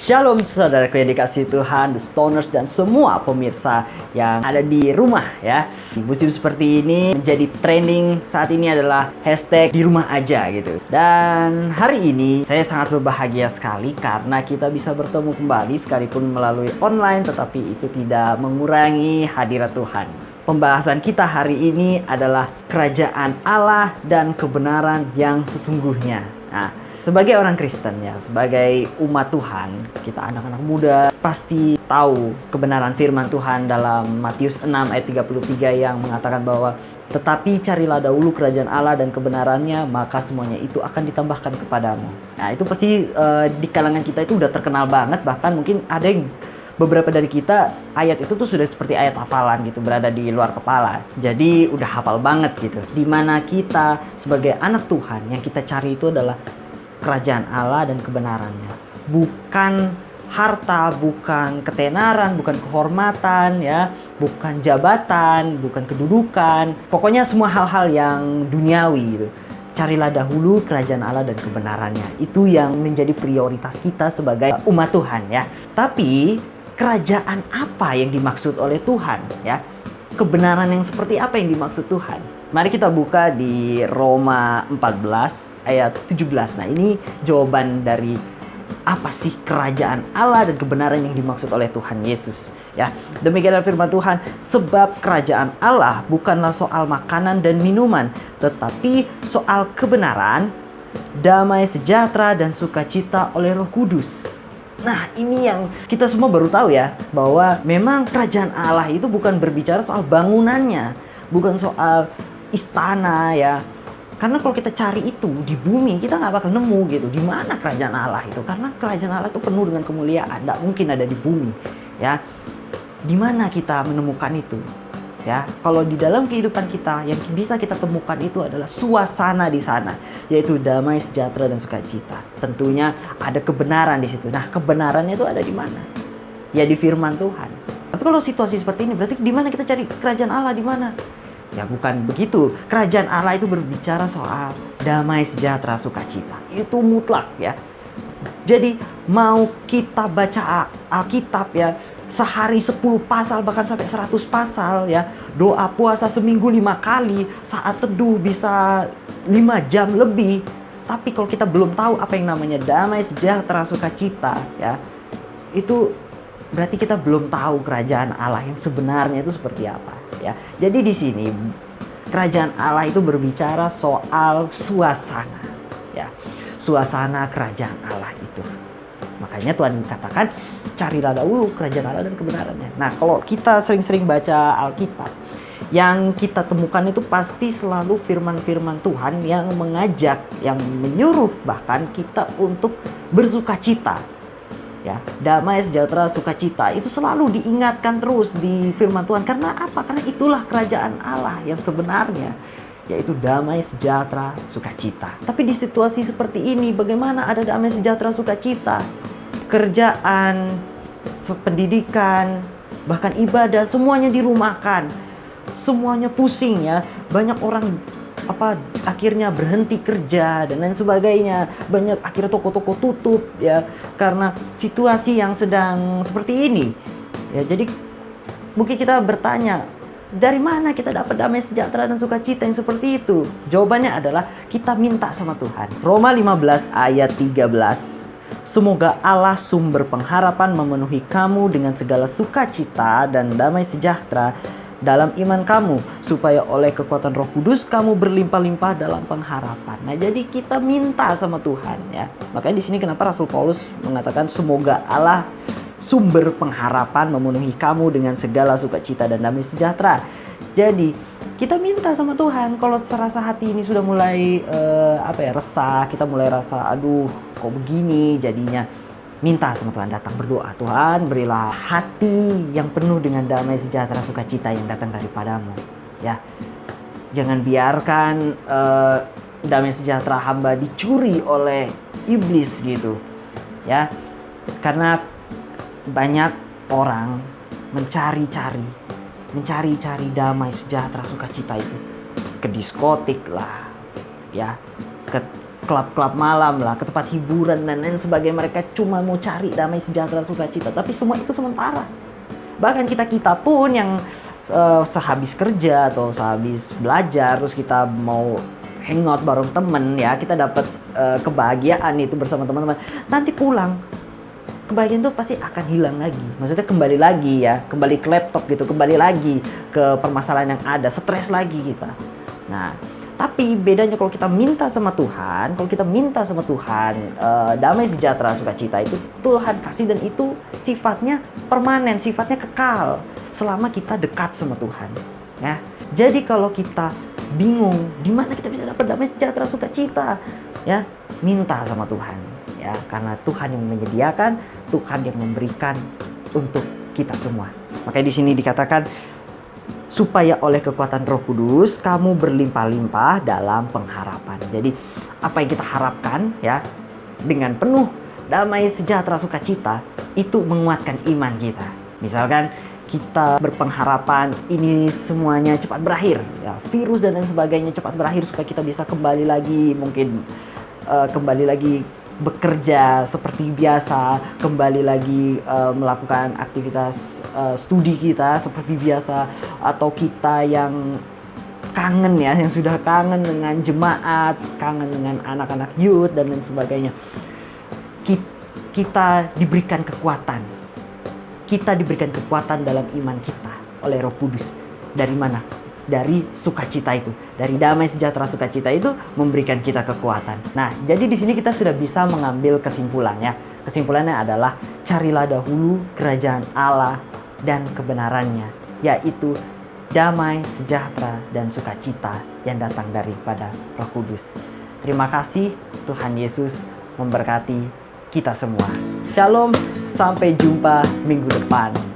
Shalom saudaraku yang dikasihi Tuhan, The Stoners dan semua pemirsa yang ada di rumah ya. Di musim seperti ini menjadi trending saat ini adalah hashtag di rumah aja gitu. Dan hari ini saya sangat berbahagia sekali karena kita bisa bertemu kembali sekalipun melalui online, tetapi itu tidak mengurangi hadirat Tuhan. Pembahasan kita hari ini adalah kerajaan Allah dan kebenaran yang sesungguhnya. Nah, sebagai orang Kristen ya, sebagai umat Tuhan, kita anak-anak muda pasti tahu kebenaran firman Tuhan dalam Matius 6 ayat 33 yang mengatakan bahwa tetapi carilah dahulu kerajaan Allah dan kebenarannya, maka semuanya itu akan ditambahkan kepadamu. Nah, itu pasti di kalangan kita itu udah terkenal banget, bahkan mungkin ada yang beberapa dari kita ayat itu tuh sudah seperti ayat hafalan gitu, berada di luar kepala. Jadi udah hafal banget gitu. Dimana kita sebagai anak Tuhan yang kita cari itu adalah kerajaan Allah dan kebenarannya. Bukan harta, bukan ketenaran, bukan kehormatan ya, bukan jabatan, bukan kedudukan. Pokoknya semua hal-hal yang duniawi gitu. Carilah dahulu kerajaan Allah dan kebenarannya. Itu yang menjadi prioritas kita sebagai umat Tuhan ya. Tapi kerajaan apa yang dimaksud oleh Tuhan ya? Kebenaran yang seperti apa yang dimaksud Tuhan? Mari kita buka di Roma 14 ayat 17. Nah, ini jawaban dari apa sih kerajaan Allah dan kebenaran yang dimaksud oleh Tuhan Yesus ya. Demikianlah firman Tuhan, sebab kerajaan Allah bukanlah soal makanan dan minuman, tetapi soal kebenaran, damai sejahtera dan sukacita oleh Roh Kudus. Nah, ini yang kita semua baru tahu ya, bahwa memang kerajaan Allah itu bukan berbicara soal bangunannya, bukan soal istana ya. Karena kalau kita cari itu di bumi, kita nggak bakal nemu gitu. Di mana kerajaan Allah itu? Karena kerajaan Allah itu penuh dengan kemuliaan, nggak mungkin ada di bumi ya. Di mana kita menemukan itu? Ya, kalau di dalam kehidupan kita yang bisa kita temukan itu adalah suasana di sana, yaitu damai, sejahtera dan sukacita. Tentunya ada kebenaran di situ. Nah, kebenarannya itu ada di mana? Ya di firman Tuhan. Tapi kalau situasi seperti ini, berarti di mana kita cari kerajaan Allah, di mana? Ya bukan begitu. Kerajaan Allah itu berbicara soal damai, sejahtera, sukacita. Itu mutlak ya. Jadi mau kita baca Alkitab ya, sehari 10 pasal bahkan sampai 100 pasal ya, doa puasa seminggu 5 kali, saat teduh bisa 5 jam lebih, tapi kalau kita belum tahu apa yang namanya damai, sejahtera, sukacita ya, itu berarti kita belum tahu kerajaan Allah yang sebenarnya itu seperti apa ya. Jadi di sini kerajaan Allah itu berbicara soal suasana ya, suasana kerajaan Allah itu. Makanya Tuhan katakan, carilah dahulu kerajaan Allah dan kebenarannya. Nah, kalau kita sering-sering baca Alkitab, yang kita temukan itu pasti selalu firman-firman Tuhan yang mengajak, yang menyuruh bahkan kita untuk bersukacita. Ya, damai, sejahtera, sukacita itu selalu diingatkan terus di firman Tuhan. Karena apa? Karena itulah kerajaan Allah yang sebenarnya, yaitu damai, sejahtera, sukacita. Tapi di situasi seperti ini, bagaimana ada damai, sejahtera, sukacita? Kerjaan, pendidikan, bahkan ibadah, semuanya dirumahkan. Semuanya pusing ya. Banyak orang akhirnya berhenti kerja dan lain sebagainya. Banyak akhirnya toko-toko tutup ya, karena situasi yang sedang seperti ini. Ya, jadi mungkin kita bertanya, dari mana kita dapat damai, sejahtera dan sukacita yang seperti itu? Jawabannya adalah kita minta sama Tuhan. Roma 15 ayat 13. Semoga Allah sumber pengharapan memenuhi kamu dengan segala sukacita dan damai sejahtera dalam iman kamu, supaya oleh kekuatan Roh Kudus kamu berlimpah-limpah dalam pengharapan. Nah, jadi kita minta sama Tuhan ya. Makanya di sini kenapa Rasul Paulus mengatakan semoga Allah sumber pengharapan memenuhi kamu dengan segala sukacita dan damai sejahtera. Jadi kita minta sama Tuhan. Kalau serasa hati ini sudah mulai resah, kita mulai rasa aduh kok begini jadinya, minta sama Tuhan, datang berdoa, Tuhan berilah hati yang penuh dengan damai sejahtera sukacita yang datang daripadamu ya. Jangan biarkan damai sejahtera hamba dicuri oleh iblis gitu ya. Karena banyak orang mencari-cari damai sejahtera sukacita itu ke diskotik lah ya, ke klub-klub malam lah, ke tempat hiburan dan lain sebagainya. Mereka cuma mau cari damai sejahtera sukacita, tapi semua itu sementara. Bahkan kita pun yang sehabis kerja atau sehabis belajar, terus kita mau hangout bareng temen ya, kita dapat kebahagiaan itu bersama teman-teman. Nanti pulang, kebahagiaan itu pasti akan hilang lagi. Maksudnya kembali lagi ya, kembali ke laptop gitu, kembali lagi ke permasalahan yang ada, stres lagi kita. Nah, tapi bedanya kalau kita minta sama Tuhan, damai sejahtera sukacita itu Tuhan kasih, dan itu sifatnya permanen, sifatnya kekal selama kita dekat sama Tuhan. Ya, jadi kalau kita bingung di mana kita bisa dapat damai sejahtera sukacita, ya minta sama Tuhan, ya karena Tuhan yang menyediakan, Tuhan yang memberikan untuk kita semua. Makanya di sini dikatakan supaya oleh kekuatan Roh Kudus kamu berlimpah-limpah dalam pengharapan. Jadi apa yang kita harapkan ya dengan penuh damai sejahtera sukacita itu menguatkan iman kita. Misalkan kita berpengharapan ini semuanya cepat berakhir, ya virus dan lain sebagainya cepat berakhir supaya kita bisa kembali lagi, mungkin kembali lagi bekerja seperti biasa, kembali lagi melakukan aktivitas studi kita seperti biasa, atau kita yang kangen ya, yang sudah kangen dengan jemaat, kangen dengan anak-anak youth dan lain sebagainya. Kita diberikan kekuatan. Kita diberikan kekuatan dalam iman kita oleh Roh Kudus. Dari mana? Dari sukacita itu, dari damai sejahtera sukacita itu memberikan kita kekuatan. Nah, jadi di sini kita sudah bisa mengambil kesimpulannya. Kesimpulannya adalah carilah dahulu kerajaan Allah dan kebenarannya, yaitu damai, sejahtera, dan sukacita yang datang daripada Roh Kudus. Terima kasih, Tuhan Yesus memberkati kita semua. Shalom, sampai jumpa minggu depan.